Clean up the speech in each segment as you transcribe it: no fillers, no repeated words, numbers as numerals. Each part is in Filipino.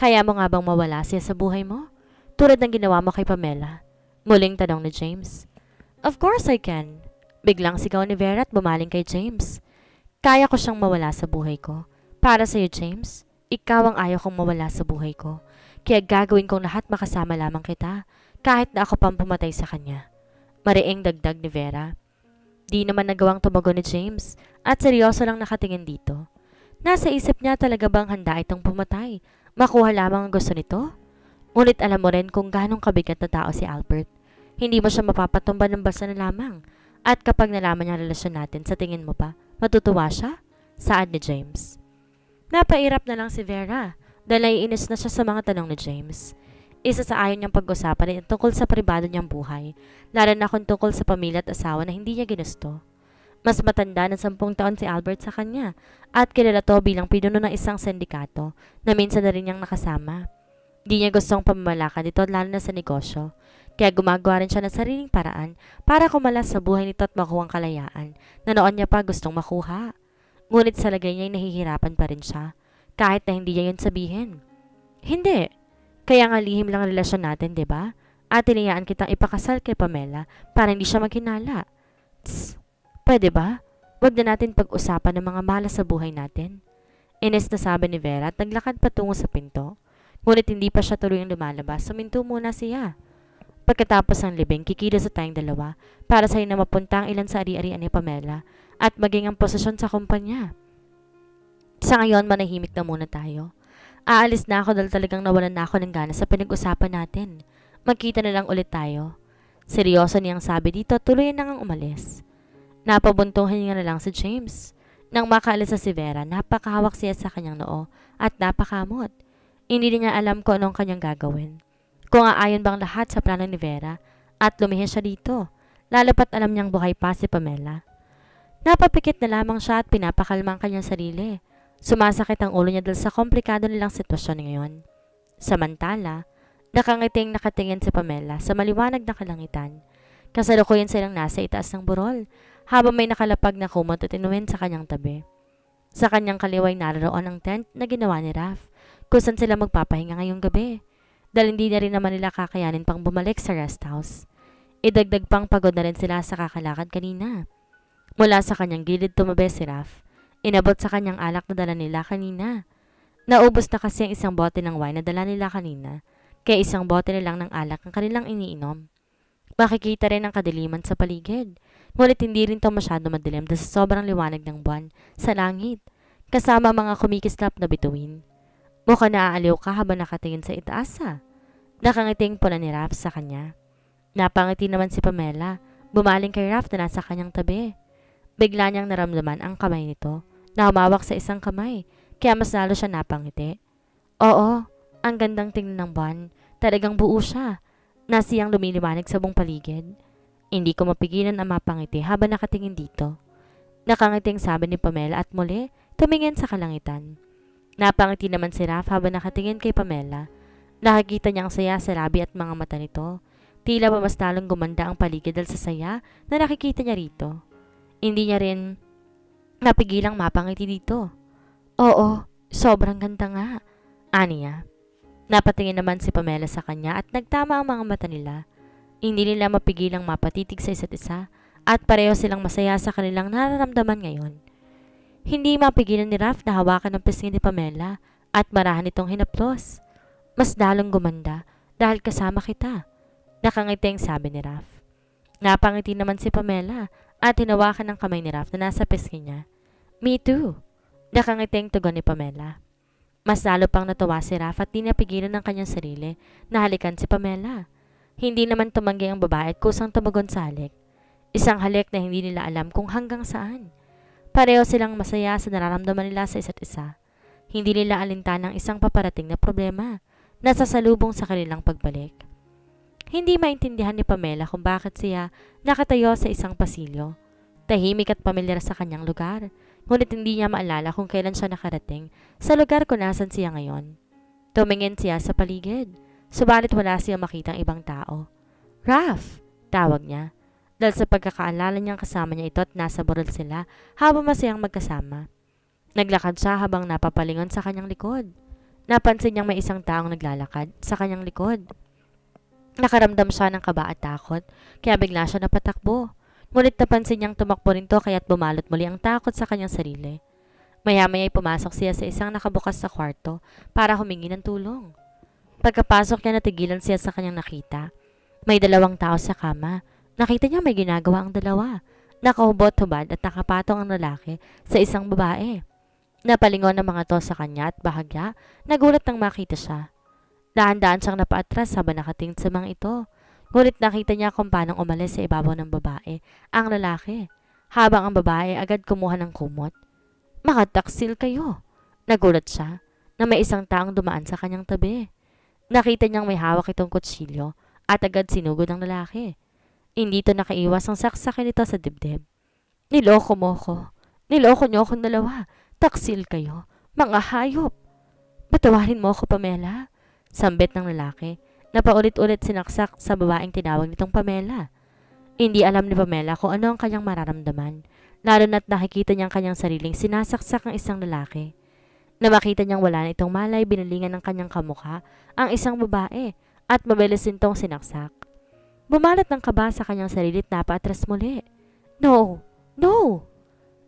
Kaya mo nga bang mawala siya sa buhay mo? Tulad ng ginawa mo kay Pamela. Muling tanong ni James. Of course I can. Biglang sigaw ni Vera at bumaling kay James. Kaya ko siyang mawala sa buhay ko. Para sa'yo, James, ikaw ang ayaw kong mawala sa buhay ko. Kaya gagawin kong lahat makasama lamang kita, kahit na ako pang pumatay sa kanya. Mariing dagdag ni Vera. Di naman nagawang tumagon ni James at seryoso lang nakatingin dito. Nasa isip niya talaga bang handa itong pumatay? Makuha lamang ang gusto nito? Ngunit alam mo rin kung ganong kabigat na tao si Albert. Hindi mo siya mapapatumba ng basta na lamang. At kapag nalaman niya ang relasyon natin, sa tingin mo ba, matutuwa siya? Saad ni James. Napairap na lang si Vera dahil naiinis na siya sa mga tanong ni James. Isa sa ayaw niyang pag-usapan ay tungkol sa pribado niyang buhay, lalo na kung tungkol sa pamilya at asawa na hindi niya ginusto. Mas matanda ng 10 taon si Albert sa kanya at kilala to bilang pinuno ng isang sindikato na minsan na rin niyang nakasama. Di niya gustong pamamalakan dito lalo na sa negosyo. Kaya gumagawa rin siya ng sariling paraan para kumalas sa buhay nito at makuha ang kalayaan na noon niya pa gustong makuha. Ngunit sa lagay niya ay nahihirapan pa rin siya kahit na hindi niya yun sabihin. Hindi. Kaya nga lihim lang ang relasyon natin, di ba? At tinayaan kitang ipakasal kay Pamela para hindi siya maghinala. Tss, pwede ba? Huwag na natin pag-usapan ng mga malas sa buhay natin. Ines na sabi ni Vera at naglakad patungo sa pinto. Ngunit hindi pa siya tuluyang lumalabas, suminto muna siya. Pagkatapos ng libing, kikilos sa tayong dalawa para sa'yo na mapunta ang ilan sa ari-arian ni Pamela at maging ang posisyon sa kumpanya. Sa ngayon, manahimik na muna tayo. Aalis na ako dahil talagang nawalan na ako ng gana sa pinag-usapan natin. Magkita na lang ulit tayo. Seryoso niyang sabi dito, tuloy na ngang umalis. Napabuntong hininga na lang si James. Nang makaalis sa si Vera, napakahawak siya sa kanyang noo at napakamot. Hindi niya alam kung anong kanyang gagawin. Kung aayon bang lahat sa plano ni Vera at lumihis siya dito, lalo pat alam niyang buhay pa si Pamela. Napapikit na lamang siya at pinapakalma ang kanyang sarili. Sumasakit ang ulo niya dahil sa komplikado nilang sitwasyon ngayon. Samantala, nakangiting nakatingin si Pamela sa maliwanag na kalangitan. Kasalukuyan silang nasa itaas ng burol habang may nakalapag na kumot at inuwin sa kanyang tabi. Sa kanyang kaliway naroon ang tent na ginawa ni Raph kung saan sila magpapahinga ngayong gabi. Dahil hindi na rin naman nila kakayanin pang bumalik sa rest house. Idagdag pang pagod na rin sila sa kakalakad kanina. Mula sa kanyang gilid tumabi si Raph. Inabot sa kanyang alak na dala nila kanina. Naubos na kasi ang isang bote ng wine na dala nila kanina, kaya isang bote na lang ng alak ang kanilang iniinom. Makikita rin ang kadiliman sa paligid, ngunit hindi rin to masyado madilim dahil sa sobrang liwanag ng buwan sa langit, kasama mga kumikislap na bituin. Mukhang naaaliw ka habang nakatingin sa itaasa. Nakangiting pula ni Raph sa kanya. Napangiti naman si Pamela, bumaling kay Raph na nasa kanyang tabi. Bigla niyang naramdaman ang kamay nito na humawak sa isang kamay, kaya mas lalo siya napangiti. Oo, ang gandang tingnan ng buwan. Talagang buo siya. Nasiyang lumiliwanag sa buong paligid. Hindi ko mapigilan ang mapangiti habang nakatingin dito. Nakangiting sabi ni Pamela at muli tumingin sa kalangitan. Napangiti naman si Raph habang nakatingin kay Pamela. Nakikita niya ang saya sa labi at mga mata nito. Tila ba mas lalong gumanda ang paligid dahil sa saya na nakikita niya rito. Hindi niya rin napigilang mapangiti dito. Oo, sobrang ganda nga. Aniya. Napatingin naman si Pamela sa kanya at nagtama ang mga mata nila. Hindi nila mapigilang mapatitig sa isa't isa at pareho silang masaya sa kanilang nararamdaman ngayon. Hindi mapigilan ni Raph na hawakan ang pisngi ni Pamela at marahan itong hinaplos. Mas lalong gumanda dahil kasama kita. Nakangiting sabi ni Raph. Napangiti naman si Pamela at hinawakan ng kamay ni Raph na nasa pisngi niya. Me too. Nakangiting tugon ni Pamela. Mas lalo pang natuwa si Raph at di napigilan ng kanyang sarili na halikan si Pamela. Hindi naman tumanggi ang babae at kusang tumagon sa halik. Isang halik na hindi nila alam kung hanggang saan. Pareho silang masaya sa nararamdaman nila sa isa't isa. Hindi nila alintan ang isang paparating na problema na sasalubong sa kanilang pagbalik. Hindi maintindihan ni Pamela kung bakit siya nakatayo sa isang pasilyo. Tahimik at pamilyar sa kanyang lugar, ngunit hindi niya maalala kung kailan siya nakarating sa lugar kung nasan siya ngayon. Tumingin siya sa paligid, subalit wala siyang makitang ibang tao. Raph! Tawag niya. Dahil sa pagkakaalala niyang kasama niya ito at nasa burol sila habang masayang magkasama. Naglakad siya habang napapalingon sa kanyang likod. Napansin niyang may isang taong naglalakad sa kanyang likod. Nakaramdam siya ng kaba at takot, kaya bigla siya napatakbo. Ngunit napansin niyang tumakbo rin to kaya't bumalot muli ang takot sa kanyang sarili. Maya-maya ay pumasok siya sa isang nakabukas na kwarto para humingi ng tulong. Pagkapasok niya natigilan siya sa kanyang nakita. May dalawang tao sa kama. Nakita niya may ginagawa ang dalawa. Nakahubot-hubad at nakapatong ang lalaki sa isang babae. Napalingon ang mga to sa kanya at bahagya, nagulat nang makita siya. Dahan-dahan siyang napaatras habang nakatingin sa mga ito. Ngunit nakita niya kung paanong umalis sa ibabaw ng babae ang lalaki. Habang ang babae agad kumuha ng kumot. Makataksil kayo. Nagulat siya na may isang taong dumaan sa kanyang tabi. Nakita niyang may hawak itong kutsilyo at agad sinugod ng lalaki. Hindi ito nakaiwas ang saksakin nito sa dibdib. Niloko mo ko. Niloko niyo akong dalawa. Taksil kayo. Mga hayop. Patawarin mo ako, Pamela. Sambit ng lalaki na paulit-ulit sinaksak sa babaeng tinawag nitong Pamela. Hindi alam ni Pamela kung ano ang kanyang mararamdaman, lalo na't nakikita niyang kanyang sariling sinasaksak ang isang lalaki. Na makita niyang wala na itong malay, binalingan ng kanyang kamukha ang isang babae at mabilis nitong sinaksak. Bumalat ng kaba sa kanyang sarili at napaatras muli. No! No!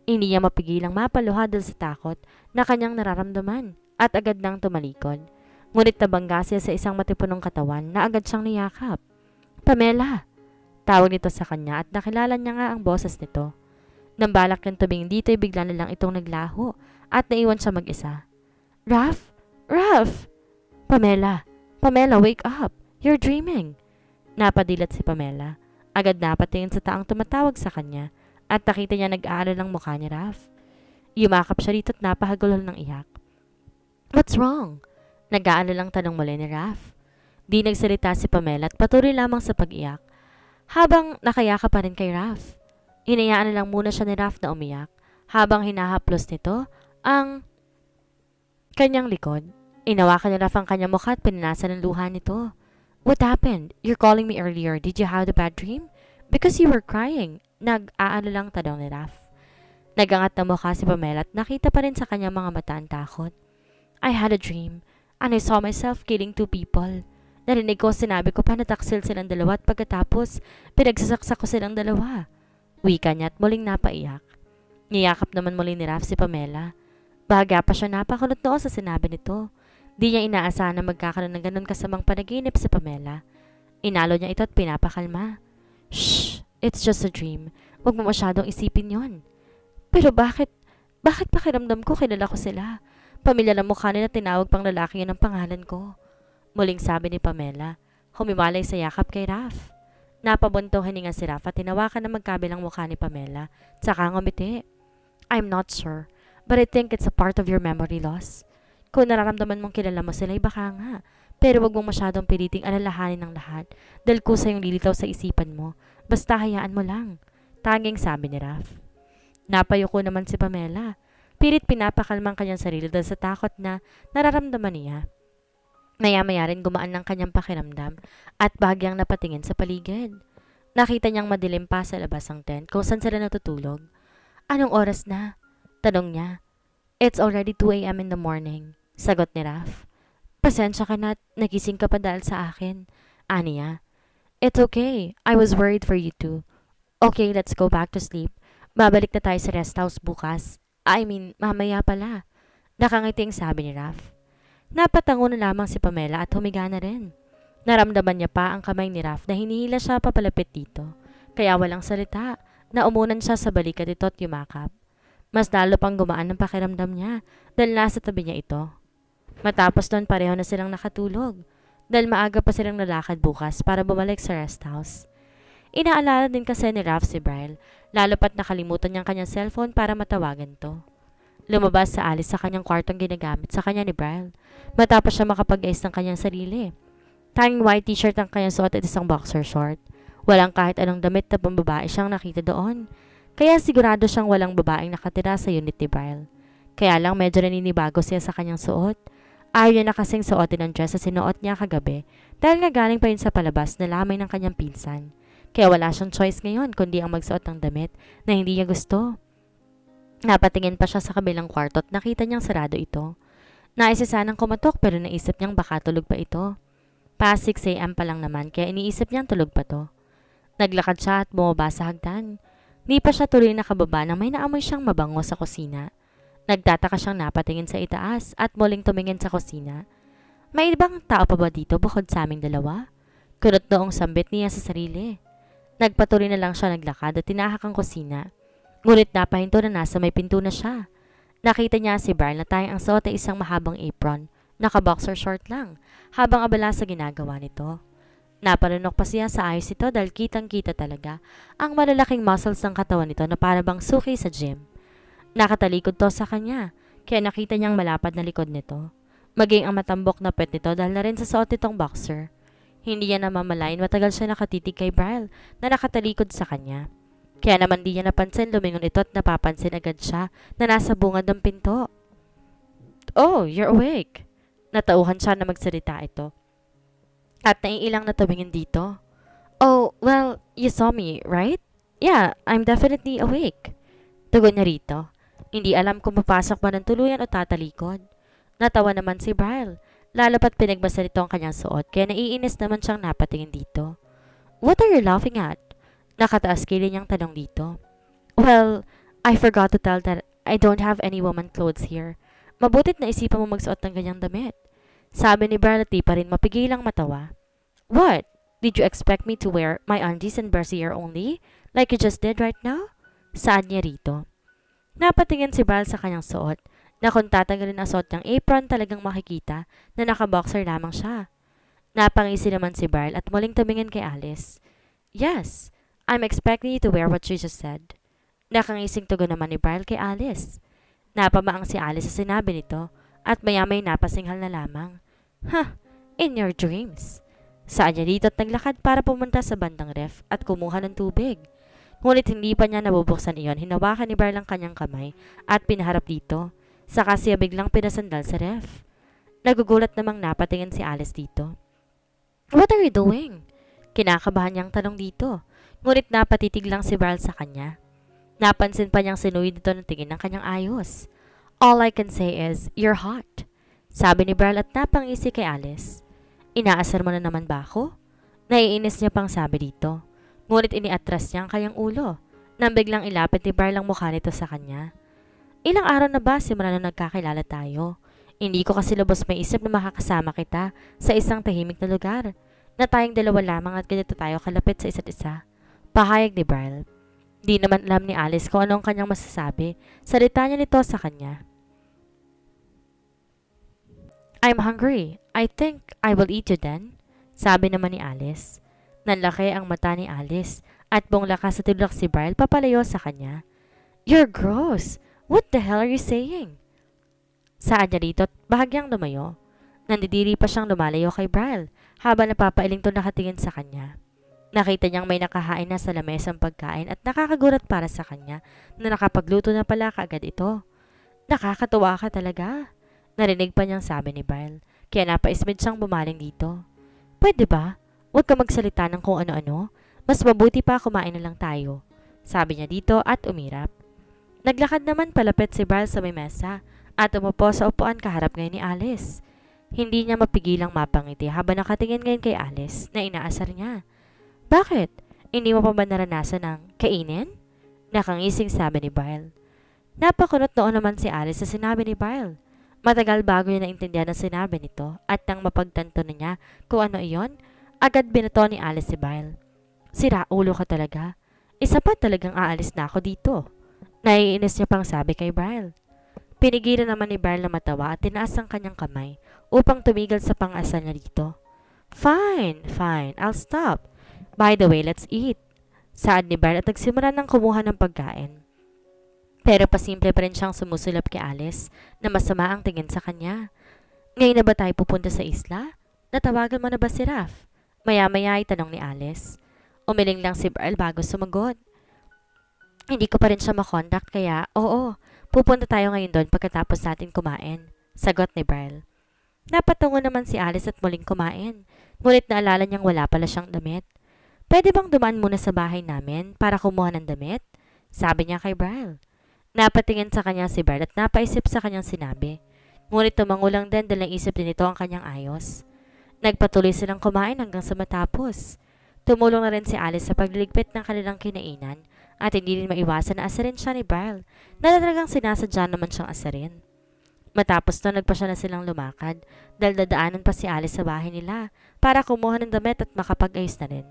Hindi niya mapigilang mapaluha dahil sa takot na kanyang nararamdaman at agad nang tumalikod. Ngunit nabangga siya sa isang matipunong katawan na agad siyang niyakap. Pamela! Tawag nito sa kanya at nakilala niya nga ang boses nito. Nang balak niyang tabing dito ay bigla na lang itong naglaho at naiwan siya mag-isa. Raph! Raph! Pamela! Pamela, wake up! You're dreaming! Napadilat si Pamela. Agad napatingin sa taong tumatawag sa kanya at nakita niya nag-aalala ng mukha ni Raph. Yumakap siya rito at napahagulol ng iyak. What's wrong? Nag-aalalang tanong muli ni Raph. Di nagsalita si Pamela at patuloy lamang sa pag-iyak. Habang nakayakap pa rin kay Raph. Hinayaan na lang muna siya ni Raph na umiyak habang hinahaplos nito ang kanyang likod. Inawakan ni Raph ang kanyang mukha at pinanasan ng luha nito. What happened? You're calling me earlier. Did you have a bad dream? Because you were crying. Nag-aalalang tanong ni Raph. Nagangat na mukha si Pamela at nakita pa rin sa kanyang mga mata ang takot. I had a dream and I saw myself killing 2 people. Narinig ko, sinabi ko pa nataksil silang dalawa at pagkatapos pinagsasaksak ko silang dalawa. Wika niya at muling napaiyak. Niyakap naman muli ni Raph si Pamela. Baga pa siya napakulot noon sa sinabi nito. Di niya inaasahan na magkakaroon ng ganun kasamang panaginip si Pamela. Inalo niya ito at pinapakalma. Shh! It's just a dream. Huwag mo masyadong isipin yon. Pero bakit? Bakit pakiramdam ko kilala ko sila? Pamilya ng mukha nila, tinawag pang lalaki yun ang pangalan ko. Muling sabi ni Pamela, humiwalay sa yakap kay Raph. Napabuntong hininga si Raph at tinawakan na magkabilang mukha ni Pamela, tsaka ngumiti. I'm not sure, but I think it's a part of your memory loss. Kung nararamdaman mong kilala mo sila, baka nga. Pero wag mong masyadong piliting alalahanin ng lahat dahil kusa yung lilitaw sa isipan mo. Basta hayaan mo lang. Tanging sabi ni Raph. Napayuko naman si Pamela. Pilit pinapakalmang kanyang sarili dahil sa takot na nararamdaman niya. Maya-maya rin gumaan ng kanyang pakiramdam at bahagyang napatingin sa paligid. Nakita niyang madilim pa sa labas ng tent kung saan sila natutulog. Anong oras na? Tanong niya. It's already 2 a.m. in the morning. Sagot ni Raph. Pasensya ka na at nagising ka pa dahil sa akin. Aniya. It's okay. I was worried for you too. Okay, let's go back to sleep. Babalik na tayo sa rest house bukas. Mamaya pala. Nakangiting sabi ni Raph. Napatango na lamang si Pamela at humiga na rin. Naramdaman niya pa ang kamay ni Raph na hinihila siya papalapit dito. Kaya walang salita, naumunan siya sa balikat ito at yumakap. Mas lalo pang gumaan ang pakiramdam niya dahil nasa tabi niya ito. Matapos nun pareho na silang nakatulog dahil maaga pa silang lalakad bukas para bumalik sa rest house. Inaalala din kasi ni Raph si Bryle, lalo pat nakalimutan niyang kanyang cellphone para matawagan to. Lumabas sa alis sa kanyang kwartong ginagamit sa kanya ni Bryle, matapos siya makapag-ayos ng kanyang sarili. Tanging white t-shirt ang kanyang suot at isang boxer short. Walang kahit anong damit na pambabae siyang nakita doon. Kaya sigurado siyang walang babaeng nakatira sa unit ni Bryle. Kaya lang medyo naninibago siya sa kanyang suot. Ayaw niya na kasing suotin ang dress na sinuot niya kagabi dahil nga galing pa yun sa palabas na lamay ng kanyang pinsan. Kaya wala siyang choice ngayon kundi ang magsuot ng damit na hindi niya gusto. Napatingin pa siya sa kabilang kwarto at nakita niyang sarado ito. Naisa sanang kumatok pero naisip niyang baka tulog pa ito. Past 6 a.m. pa lang naman kaya iniisip niyang tulog pa to. Naglakad siya at bumaba sa hagdan. Di pa siya tuloy nakababa nang may naamoy siyang mabango sa kusina. Nagtataka siyang napatingin sa itaas at muling tumingin sa kusina. May ibang tao pa ba dito bukod sa aming dalawa? Kunot noong sambit niya sa sarili. Nagpatuloy na lang siya naglakad at tinahak ang kusina. Ngunit napahinto na nasa may pinto na siya. Nakita niya si Brian na tayong ang suot ay isang mahabang apron, naka-boxer short lang, habang abala sa ginagawa nito. Napalunok pa siya sa ayos ito dahil kitang-kita talaga ang malalaking muscles ng katawan nito na parabang suki sa gym. Nakatalikod to sa kanya, kaya nakita niyang malapad na likod nito. Maging ang matambok na pet nito dahil na rin sa suot nitong boxer. Hindi niya namamalayan matagal siya nakatitig kay Brian na nakatalikod sa kanya. Kaya naman di niya napansin lumingon ito at napapansin agad siya na nasa bungad ng pinto. "Oh, you're awake." Natauhan siya na magsalita ito. At naiilang na tumingin dito. "Oh, well, you saw me, right? Yeah, I'm definitely awake." Tugon niya rito. Hindi alam kung papasok ba ng tuluyan o tatalikod. Natawa naman si Brian. Lalo pat pinagbasa nito ang kanyang suot kaya naiinis naman siyang napatingin dito. "What are you laughing at?" Nakataas kilay niyang tanong dito. "Well, I forgot to tell that I don't have any woman clothes here. Mabutit na isipan mo magsuot ng ganyang damit." Sabi ni Brian at di pa rin mapigilang matawa. "What? Did you expect me to wear my undies and brassiere only? Like you just did right now?" Saad niya rito. Napatingin si Brian sa kanyang suot na kung tatanggalin ang suot ng apron talagang makikita na naka-boxer lamang siya. Napangisi naman si Brian at muling tumingin kay Alice. "Yes, I'm expecting you to wear what you just said." Nakangising tugon naman ni Brian kay Alice. Napamaang si Alice sa sinabi nito at maya-may napasinghal na lamang. "Huh, in your dreams." Saan niya dito at naglakad para pumunta sa bandang ref at kumuha ng tubig. Ngunit hindi pa niya nabubuksan iyon, hinawakan ni Brian ang kanyang kamay at pinaharap dito. Saka siya biglang pinasandal sa ref. Nagugulat namang napatingin si Alice dito. "What are you doing?" Kinakabahan niyang tanong dito. Ngunit napatitig lang si Brian sa kanya. Napansin pa niyang sinuwid dito ng tingin ng kanyang ayos. "All I can say is, you're hot." Sabi ni Brian at napangisi kay Alice. "Inaasar mo na naman ba ako?" Naiinis niya pang sabi dito. Ngunit iniatras niya ang kanyang ulo nang biglang ilapit ni Brian ang mukha nito sa kanya. "Ilang araw na ba simula nung nagkakilala tayo? Hindi ko kasi lubos may isip na makakasama kita sa isang tahimik na lugar na tayong dalawa lamang at ganito tayo kalapit sa isa't isa." Pahayag ni Brian. Di naman alam ni Alice kung ano ang kanyang masasabi. Salita niya nito sa kanya. "I'm hungry. I think I will eat you then." Sabi naman ni Alice. Nanlaki ang mata ni Alice at buong lakas sa tulak si Brian papalayo sa kanya. "You're gross. What the hell are you saying?" Saan niya rito at bahagyang lumayo. Nandidiri pa siyang lumalayo kay Brian habang napapailing to nakatingin sa kanya. Nakita niyang may nakahain na sa lamesang pagkain at nakakagulat para sa kanya na nakapagluto na pala kaagad ito. "Nakakatuwa ka talaga." Narinig pa niyang sabi ni Brian, kaya napaismid siyang bumaling dito. "Pwede ba? Huwag ka magsalita ng kung ano-ano. Mas mabuti pa kumain na lang tayo." Sabi niya dito at umirap. Naglakad naman palapit si Brian sa may mesa at umupo sa upuan kaharap ngayon ni Alice. Hindi niya mapigilang mapangiti habang nakatingin ngayon kay Alice na inaasar niya. "Bakit? Hindi mo pa ba naranasan ng kainin?" Nakangising sabi ni Brian. Napakunot noon naman si Alice sa sinabi ni Brian. Matagal bago niya naintindihan ang sinabi nito at nang mapagtanto na niya kung ano iyon, agad binato ni Alice si Brian. "Sira ulo ka talaga. Isa pa talagang aalis na ako dito." Naiinis niya pang sabi kay Brian. Pinigilan naman ni Brian na matawa at tinaas ang kanyang kamay upang tumigil sa pang-asal niya dito. Fine, I'll stop. By the way, let's eat." Saad ni Brian at nagsimula ng kumuha ng pagkain. Pero pasimple pa rin siyang sumusulap kay Alice na masama ang tingin sa kanya. "Ngayon na ba tayo pupunta sa isla? Natawagan mo na ba si Raph?" Maya-maya ay tanong ni Alice. Umiling lang si Brian bago sumagot. "Hindi ko pa rin siya makontak kaya oo, pupunta tayo ngayon doon pagkatapos natin kumain." Sagot ni Brian. Napatungo naman si Alice at muling kumain. Ngunit naalala niyang wala pala siyang damit. "Pwede bang dumaan muna sa bahay namin para kumuha ng damit?" Sabi niya kay Brian. Napatingin sa kanya si Brian at napaisip sa kanyang sinabi. Ngunit tumango lang din dahil naisip din ito ang kanyang ayos. Nagpatuloy silang kumain hanggang sa matapos. Tumulong na rin si Alice sa pagliligpit ng kanilang kinainan at hindi rin maiwasan na asarin siya ni Brile na talagang sinasadya naman siyang asarin. Matapos na nagpa siya na silang lumakad dahil dadaanan pa si Alice sa bahay nila para kumuha ng damit at makapag-ayos na rin.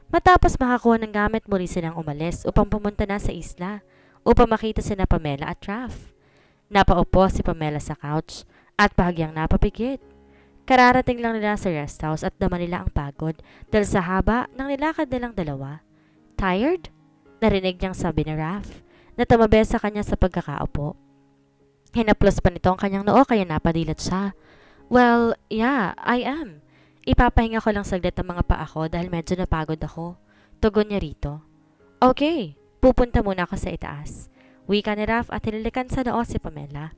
Matapos makakuha ng gamit muli silang umalis upang pumunta na sa isla upang makita sina Pamela at Raph. Napaupo si Pamela sa couch at bahagyang napapikit. Kararating lang nila sa rest house at dama nila ang pagod dahil sa haba ng nilakad nilang dalawa. Tired? Narinig niyang sabi ni Raph na tumabi sa kanya sa pagkakaupo. Hinaplos pa nito ang kanyang noo kaya napadilat siya. Well, yeah, I am. Ipapahinga ko lang saglit ang mga paa ko dahil medyo napagod ako. Tugon niya rito. Okay, pupunta muna ako sa itaas. Wika ni Raph at hinilikan sa noo si Pamela.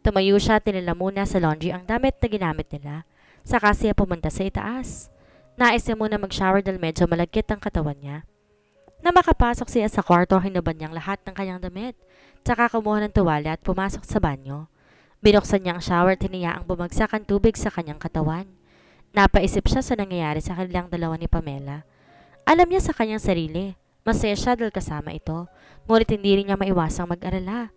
Tumayo siya at nilala muna sa laundry ang damit na ginamit nila. Saka siya pumunta sa itaas. Nais niya muna mag-shower dahil medyo malagkit ang katawan niya. Na makapasok siya sa kwarto, hinubad niyang lahat ng kanyang damit. Saka kumuha ng tuwalya at pumasok sa banyo. Binuksan niya ang shower at hiniyaang bumagsak ang tubig sa kanyang katawan. Napaisip siya sa nangyayari sa kanilang dalawa ni Pamela. Alam niya sa kanyang sarili, masaya siya dahil kasama ito, ngunit hindi rin niya maiwasang mag-alala.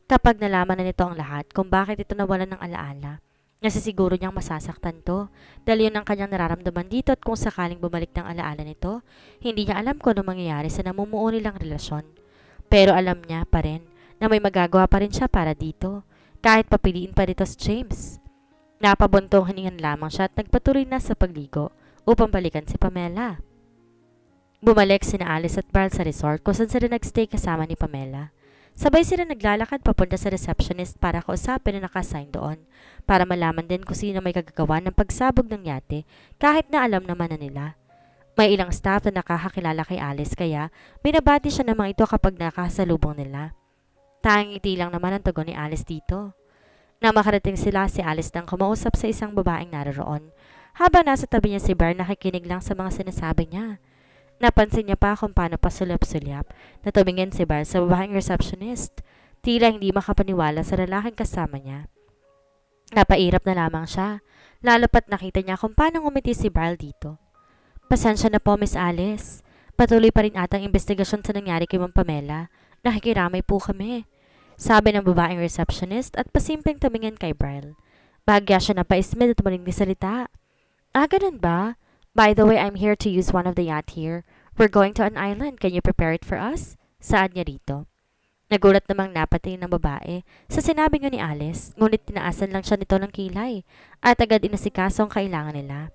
Kapag nalaman na nito ang lahat kung bakit ito nawalan ng alaala, nasisiguro niyang masasaktan to dahil yun ang kanyang nararamdaman dito at kung sakaling bumalik ng alaala nito, hindi niya alam kung ano mangyayari sa namumuo nilang relasyon. Pero alam niya pa rin na may magagawa pa rin siya para dito, kahit papiliin pa dito si James. Napabuntong hiningan lamang siya at nagpatuloy na sa pagligo upang balikan si Pamela. Bumalik sina Alice at Brile sa resort kung saan sila nagstay kasama ni Pamela. Sabay sila naglalakad papunta sa receptionist para kausapin na nakasign doon para malaman din kung sino may kagagawa ng pagsabog ng yate kahit na alam naman na nila. May ilang staff na nakakakilala kay Alice kaya binabati siya naman ito kapag nakasalubong nila. Tangiti lang naman ang tugon ni Alice dito. Na makarating sila si Alice nang kumausap sa isang babaeng naroroon habang nasa tabi niya si Brile nakikinig lang sa mga sinasabi niya. Napansin niya pa kung paano pasulap-sulyap na tumingin si Brile sa babaeng receptionist. Tila hindi makapaniwala sa lalaking kasama niya. Napairap na lamang siya, lalo pat nakita niya kung paano ngumiti si Brile dito. Pasensya na po, Miss Alice. Patuloy pa rin atang investigasyon sa nangyari kay Ma'am Pamela. Nakikiramay po kami. Sabi ng babaeng receptionist at pasimpleng tumingin kay Brile. Bahagya siya na paismid at muling salita. Ganun ba? By the way, I'm here to use one of the yacht here. We're going to an island. Can you prepare it for us? Saan niya rito? Nagulat namang napatingin ng babae sa sinabi nga ni Alice, ngunit tinaasan lang siya nito ng kilay at agad inasikaso ang kailangan nila.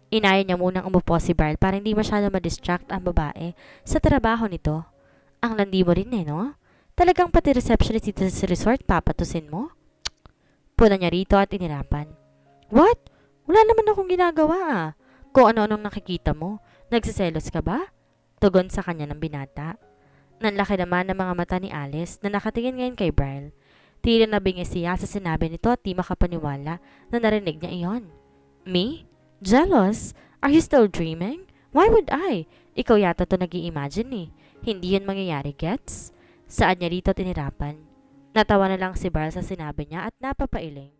Inaya niya munang umupo si Brile para hindi masyado ma-distract ang babae sa trabaho nito. Ang landi mo rin no? Talagang pati receptionist dito sa resort papatusin mo? Puna niya rito at inirapan. What? Wala naman akong ginagawa Kung ano-anong nakikita mo, nagsiselos ka ba? Tugon sa kanya ng binata. Nanlaki naman ng mga mata ni Alice na nakatingin ngayon kay Brile. Tila nabingis siya sa sinabi nito at di makapaniwala na narinig niya iyon. Me? Jealous? Are you still dreaming? Why would I? Ikaw yata to nag-i-imagine Hindi yun mangyayari, gets? Saan niya rito tinirapan? Natawa na lang si Brile sa sinabi niya at napapailing.